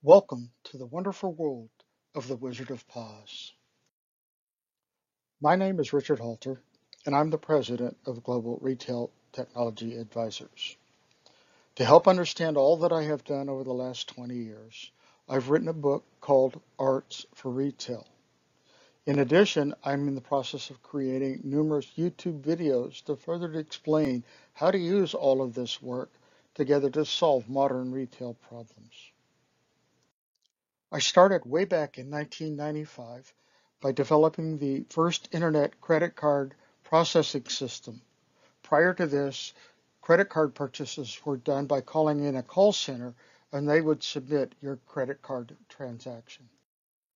Welcome to the wonderful world of the Wizard of POS. My name is Richard Halter, and I'm the president of Global Retail Technology Advisors. To help understand all that I have done over the last 20 years, I've written a book called Arts for Retail. In addition, I'm in the process of creating numerous YouTube videos to further explain how to use all of this work together to solve modern retail problems. I started way back in 1995 by developing the first internet credit card processing system. Prior to this, credit card purchases were done by calling in a call center and they would submit your credit card transaction.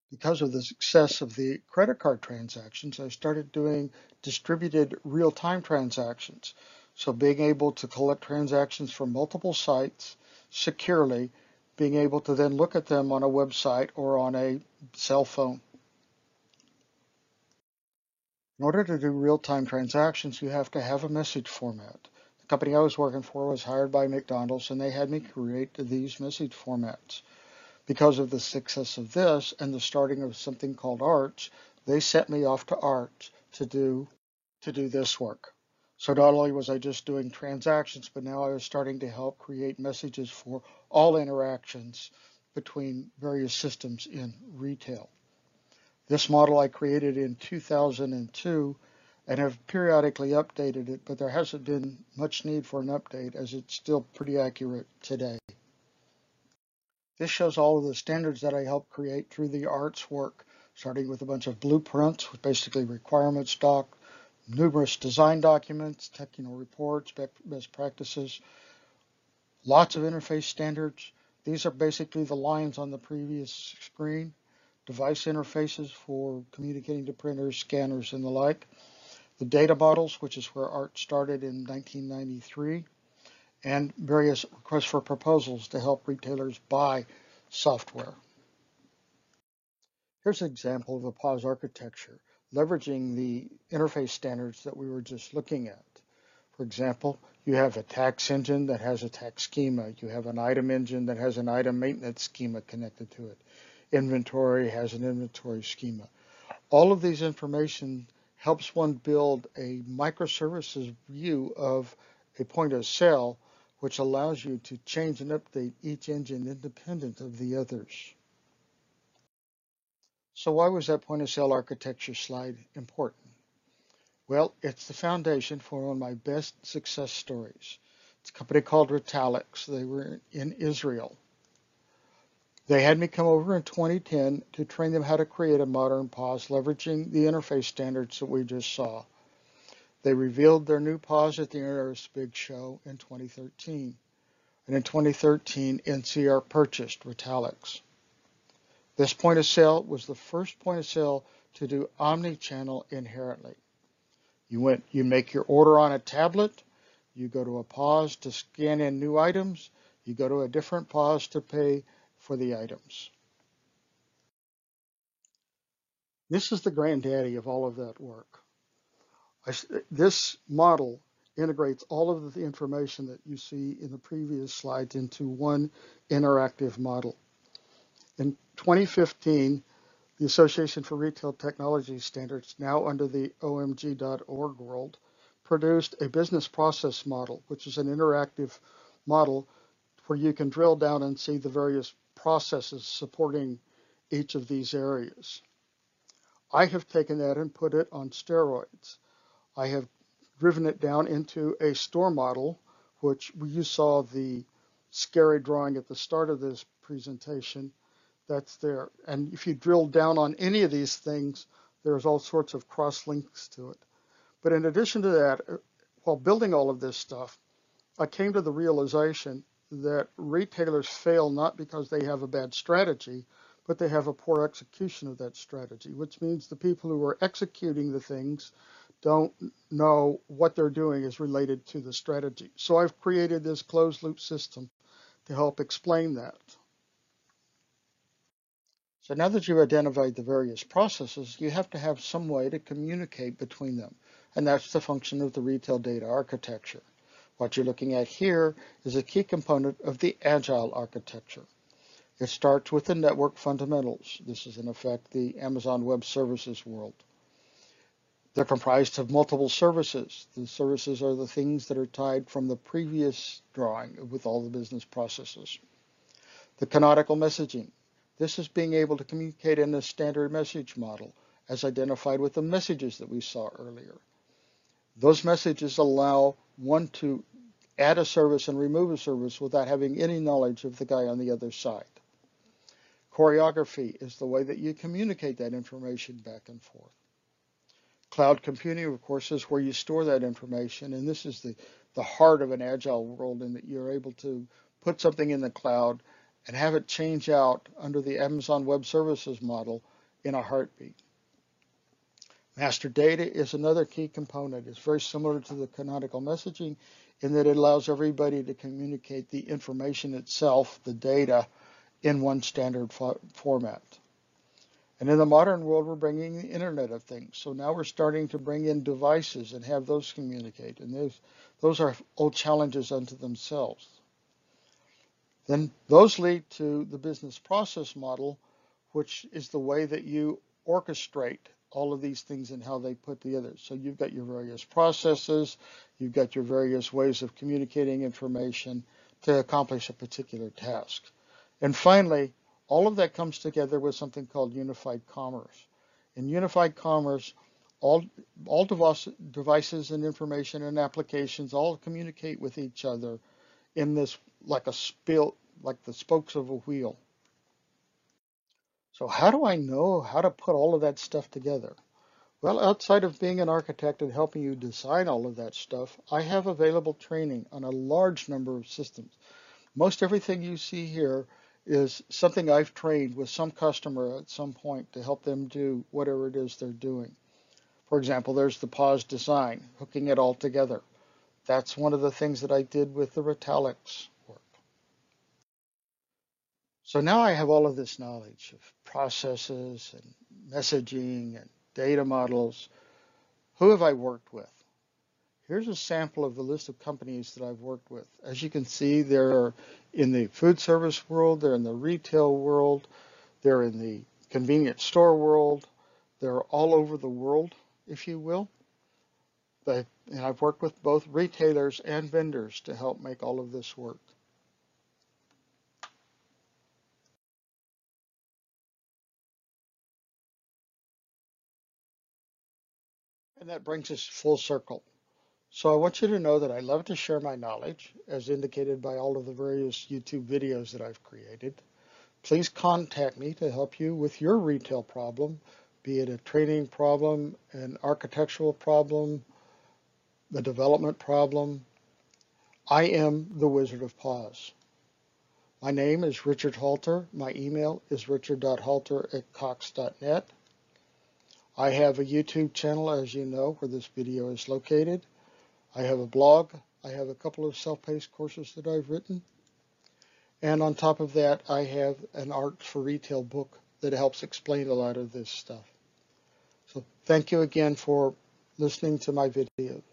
Because of the success of the credit card transactions, I started doing distributed real-time transactions. So being able to collect transactions from multiple sites securely, being able to then look at them on a website or on a cell phone. In order to do real-time transactions, you have to have a message format. The company I was working for was hired by McDonald's, and they had me create these message formats. Because of the success of this and the starting of something called Arts, they sent me off to Arts to do this work. So not only was I just doing transactions, but now I was starting to help create messages for all interactions between various systems in retail. This model I created in 2002 and have periodically updated it, but there hasn't been much need for an update as it's still pretty accurate today. This shows all of the standards that I helped create through the arts work, starting with a bunch of blueprints, with basically requirements doc, numerous design documents, technical reports, best practices, lots of interface standards. These are basically the lines on the previous screen, device interfaces for communicating to printers, scanners, and the like, the data models, which is where art started in 1993, and various requests for proposals to help retailers buy software. Here's an example of a POS architecture, leveraging the interface standards that we were just looking at. For example, you have a tax engine that has a tax schema. You have an item engine that has an item maintenance schema connected to it. Inventory has an inventory schema. All of these information helps one build a microservices view of a point of sale, which allows you to change and update each engine independent of the others. So why was that point of sale architecture slide important? Well, it's the foundation for one of my best success stories. It's a company called Retalix. They were in Israel. They had me come over in 2010 to train them how to create a modern POS leveraging the interface standards that we just saw. They revealed their new POS at the Internet Big Show in 2013. And in 2013, NCR purchased Retalix. This point of sale was the first point of sale to do omni-channel inherently. You make your order on a tablet, you go to a POS to scan in new items, you go to a different POS to pay for the items. This is the granddaddy of all of that work. This model integrates all of the information that you see in the previous slides into one interactive model. In 2015, the Association for Retail Technology Standards, now under the OMG.org world, produced a business process model, which is an interactive model where you can drill down and see the various processes supporting each of these areas. I have taken that and put it on steroids. I have driven it down into a store model, which you saw the scary drawing at the start of this presentation. That's there. And if you drill down on any of these things, there's all sorts of cross links to it. But in addition to that, while building all of this stuff, I came to the realization that retailers fail not because they have a bad strategy, but they have a poor execution of that strategy, which means the people who are executing the things don't know what they're doing is related to the strategy. So I've created this closed loop system to help explain that. So now that you've identified the various processes, you have to have some way to communicate between them. And that's the function of the retail data architecture. What you're looking at here is a key component of the agile architecture. It starts with the network fundamentals. This is in effect the Amazon Web Services world. They're comprised of multiple services. The services are the things that are tied from the previous drawing with all the business processes. The canonical messaging. This is being able to communicate in a standard message model as identified with the messages that we saw earlier. Those messages allow one to add a service and remove a service without having any knowledge of the guy on the other side. Choreography is the way that you communicate that information back and forth. Cloud computing, of course, is where you store that information, and this is the heart of an agile world in that you're able to put something in the cloud and have it change out under the Amazon Web Services model in a heartbeat. Master data is another key component. It's very similar to the canonical messaging in that it allows everybody to communicate the information itself, the data, in one standard format. And in the modern world, we're bringing the Internet of Things. So now we're starting to bring in devices and have those communicate. And those are old challenges unto themselves. Then those lead to the business process model, which is the way that you orchestrate all of these things and how they put together. So you've got your various processes, you've got your various ways of communicating information to accomplish a particular task. And finally, all of that comes together with something called unified commerce. In unified commerce, all devices and information and applications all communicate with each other in this like the spokes of a wheel. So how do I know how to put all of that stuff together? Well, outside of being an architect and helping you design all of that stuff, I have available training on a large number of systems. Most everything you see here is something I've trained with some customer at some point to help them do whatever it is they're doing. For example, there's the POS design, hooking it all together. That's one of the things that I did with the Retalix work. So now I have all of this knowledge of processes and messaging and data models. Who have I worked with? Here's a sample of the list of companies that I've worked with. As you can see, they're in the food service world, they're in the retail world, they're in the convenience store world, they're all over the world, if you will. And I've worked with both retailers and vendors to help make all of this work. And that brings us full circle. So I want you to know that I love to share my knowledge, as indicated by all of the various YouTube videos that I've created. Please contact me to help you with your retail problem, be it a training problem, an architectural problem, the development problem. I am the Wizard of POS. My name is Richard Halter. My email is richard.halter@cox.net. I have a YouTube channel, as you know, where this video is located. I have a blog. I have a couple of self-paced courses that I've written. And on top of that, I have an Art for Retail book that helps explain a lot of this stuff. So thank you again for listening to my video.